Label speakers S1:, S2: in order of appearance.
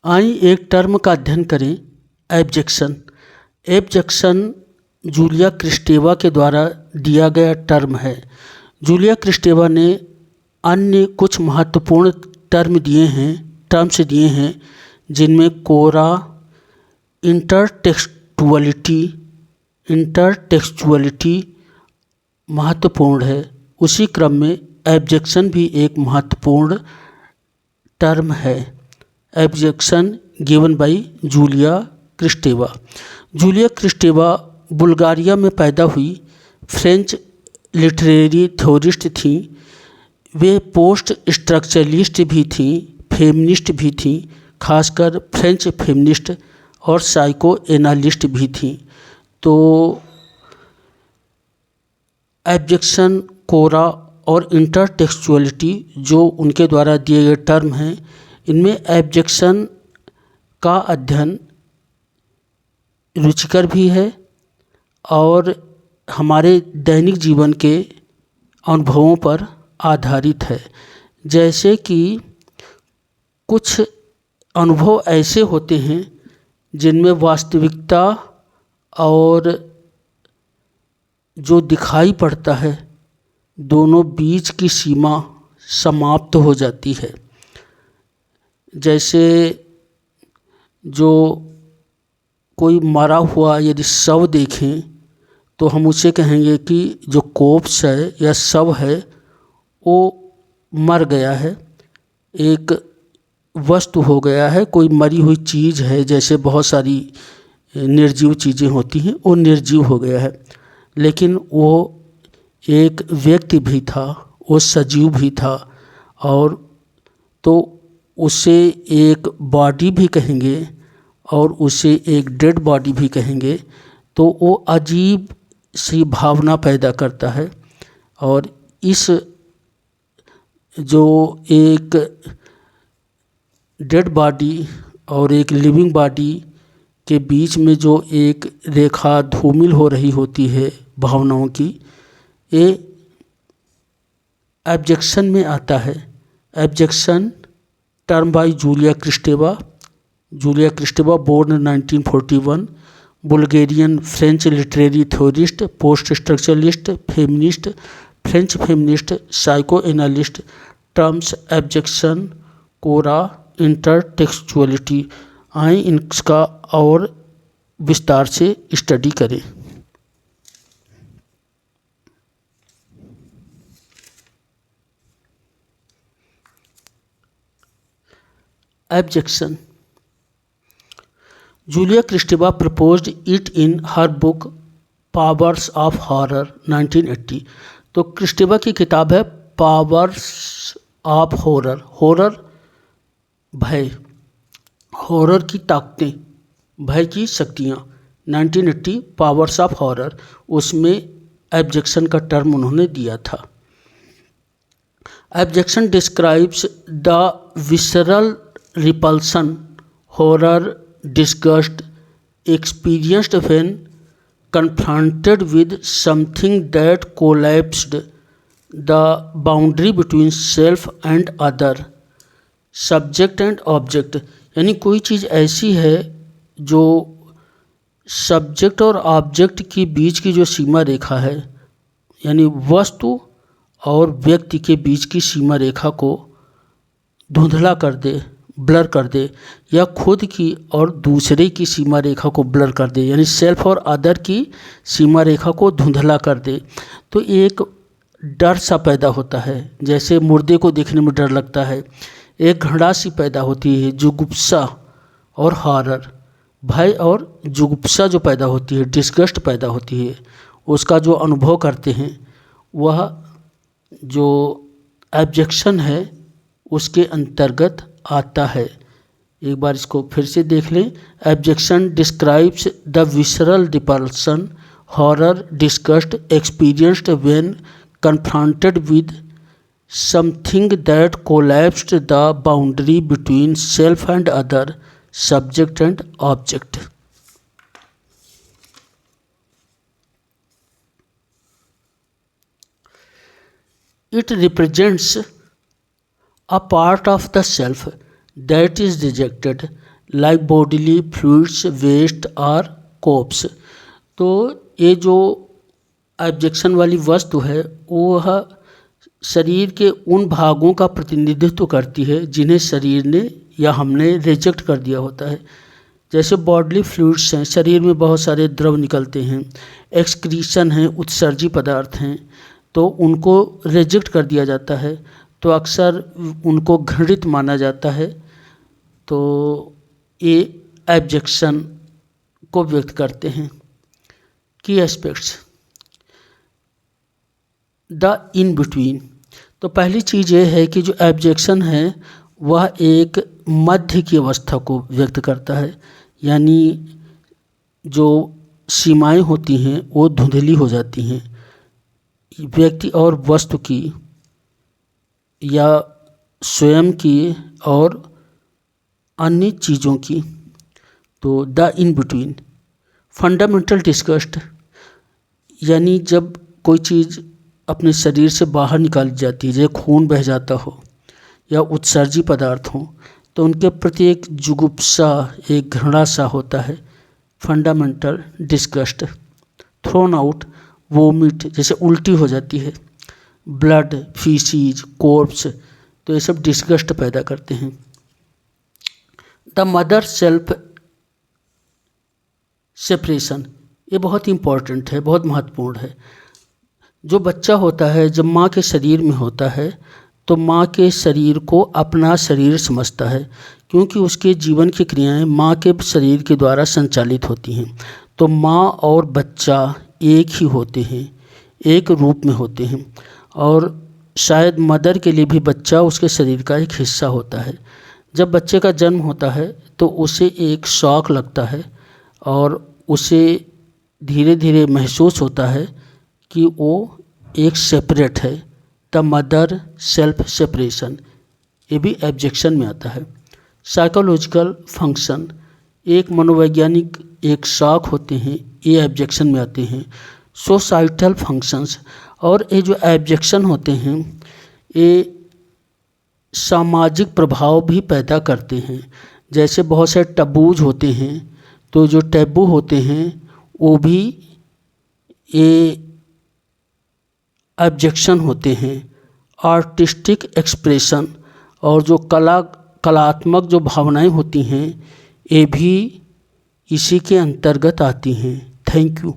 S1: आइए एक टर्म का अध्ययन करें, एब्जेक्शन। एब्जेक्शन जूलिया क्रिस्टेवा के द्वारा दिया गया टर्म है। जूलिया क्रिस्टेवा ने अन्य कुछ महत्वपूर्ण टर्म्स दिए हैं जिनमें कोरा, इंटरटेक्सचुअलिटी महत्वपूर्ण है। उसी क्रम में एब्जेक्शन भी एक महत्वपूर्ण टर्म है। Abjection given by Julia Kristeva. Julia Kristeva Bulgaria में पैदा हुई फ्रेंच लिटरेरी थ्योरिस्ट थीं। वे पोस्ट स्ट्रक्चरलिस्ट भी थीं, फेमिनिस्ट भी थीं, खासकर फ्रेंच फेमिनिस्ट, और साइको एनालिस्ट भी थीं। तो एब्जेक्शन, कोरा और इंटरटेक्सचुअलिटी जो उनके द्वारा दिए गए टर्म हैं, इनमें एब्जेक्शन का अध्ययन रुचिकर भी है और हमारे दैनिक जीवन के अनुभवों पर आधारित है। जैसे कि कुछ अनुभव ऐसे होते हैं जिनमें वास्तविकता और जो दिखाई पड़ता है दोनों बीच की सीमा समाप्त हो जाती है। जैसे जो कोई मरा हुआ यदि शव देखें तो हम उसे कहेंगे कि जो कोर्प्स है या शव है वो मर गया है, एक वस्तु हो गया है, कोई मरी हुई चीज़ है। जैसे बहुत सारी निर्जीव चीज़ें होती हैं, वो निर्जीव हो गया है, लेकिन वो एक व्यक्ति भी था, वो सजीव भी था, और तो उसे एक बॉडी भी कहेंगे और उसे एक डेड बॉडी भी कहेंगे। तो वो अजीब सी भावना पैदा करता है। और इस जो एक डेड बॉडी और एक लिविंग बॉडी के बीच में जो एक रेखा धूमिल हो रही होती है भावनाओं की, ये एब्जेक्शन में आता है। Abjection term by Julia Kristeva. Julia Kristeva born 1941, Bulgarian French literary theorist, post structuralist, feminist, French feminist, psychoanalyst. Terms abjection, chora, intertextuality. आइए इनका और विस्तार से स्टडी करें। Objection. Julia Kristeva proposed it in her book Powers of Horror 1980। तो क्रिस्टेवा की किताब है पावर्स ऑफ हॉरर। हॉरर भय, हॉरर की ताकतें, भय की शक्तियाँ। 1980 पावर्स ऑफ हॉरर, उसमें एब्जेक्शन का टर्म उन्होंने दिया था। Abjection describes the visceral repulsion, horror, disgust experienced when confronted with something that collapsed the boundary between self and other, subject and object। यानी कोई चीज़ ऐसी है जो सब्जेक्ट और ऑब्जेक्ट के बीच की जो सीमा रेखा है, यानी वस्तु और व्यक्ति के बीच की सीमा रेखा को धुंधला कर दे, ब्लर कर दे, या खुद की और दूसरे की सीमा रेखा को ब्लर कर दे, यानी सेल्फ और अदर की सीमा रेखा को धुंधला कर दे। तो एक डर सा पैदा होता है, जैसे मुर्दे को देखने में डर लगता है। एक घृणा सी पैदा होती है, जुगुप्सा और हॉरर, भय और जुगुप्सा जो पैदा होती है, डिस्गस्ट पैदा होती है, उसका जो अनुभव करते हैं वह जो एब्जेक्शन है उसके अंतर्गत आता है। एक बार इसको फिर से देख लें। Abjection describes the visceral repulsion, horror, disgust experienced when confronted with something that collapsed the boundary between self and other, subject and object. It represents a part of the self that is rejected like bodily fluids, waste और corpse. तो ये जो objection वाली वस्तु है वह शरीर के उन भागों का प्रतिनिधित्व करती है जिन्हें शरीर ने या हमने रिजेक्ट कर दिया होता है। जैसे बॉडली फ्लूइड्स हैं, शरीर में बहुत सारे द्रव निकलते हैं, एक्सक्रीशन हैं, उत्सर्जी पदार्थ हैं, तो उनको रिजेक्ट कर दिया जाता है, तो अक्सर उनको घृणित माना जाता है। तो ये ऑब्जेक्शन को व्यक्त करते हैं। की एस्पेक्ट्स द इन बिटवीन। तो पहली चीज़ ये है कि जो ऑब्जेक्शन है वह एक मध्य की अवस्था को व्यक्त करता है, यानी जो सीमाएं होती हैं वो धुंधली हो जाती हैं व्यक्ति और वस्तु की या स्वयं की और अन्य चीज़ों की। तो the in between fundamental disgust, यानी जब कोई चीज़ अपने शरीर से बाहर निकाली जाती है, जैसे खून बह जाता हो या उत्सर्जी पदार्थ हो, तो उनके प्रति एक जुगुप्सा, एक घृणा सा होता है, fundamental disgust. Thrown out vomit, जैसे उल्टी हो जाती है, ब्लड, फीसीज, कोर्प्स, तो ये सब डिस्गस्ट पैदा करते हैं। द मदर सेल्फ सेपरेशन, ये बहुत इम्पॉर्टेंट है, बहुत महत्वपूर्ण है। जो बच्चा होता है जब माँ के शरीर में होता है तो माँ के शरीर को अपना शरीर समझता है, क्योंकि उसके जीवन की क्रियाएं माँ के शरीर के द्वारा संचालित होती हैं। तो माँ और बच्चा एक ही होते हैं, एक रूप में होते हैं, और शायद मदर के लिए भी बच्चा उसके शरीर का एक हिस्सा होता है। जब बच्चे का जन्म होता है तो उसे एक शॉक लगता है और उसे धीरे धीरे महसूस होता है कि वो एक सेपरेट है। द मदर सेल्फ सेपरेशन, ये भी ऑब्जेक्शन में आता है। साइकोलॉजिकल फंक्शन, एक मनोवैज्ञानिक एक शॉक होते हैं, ये ऑब्जेक्शन में आते हैं। सोसाइटल फंक्शंस, और ये जो ऑब्जेक्शन होते हैं ये सामाजिक प्रभाव भी पैदा करते हैं। जैसे बहुत से टबूज होते हैं, तो जो टैबू होते हैं वो भी ये ऑब्जेक्शन होते हैं। आर्टिस्टिक एक्सप्रेशन, और जो कलात्मक जो भावनाएं होती हैं ये भी इसी के अंतर्गत आती हैं। Thank you.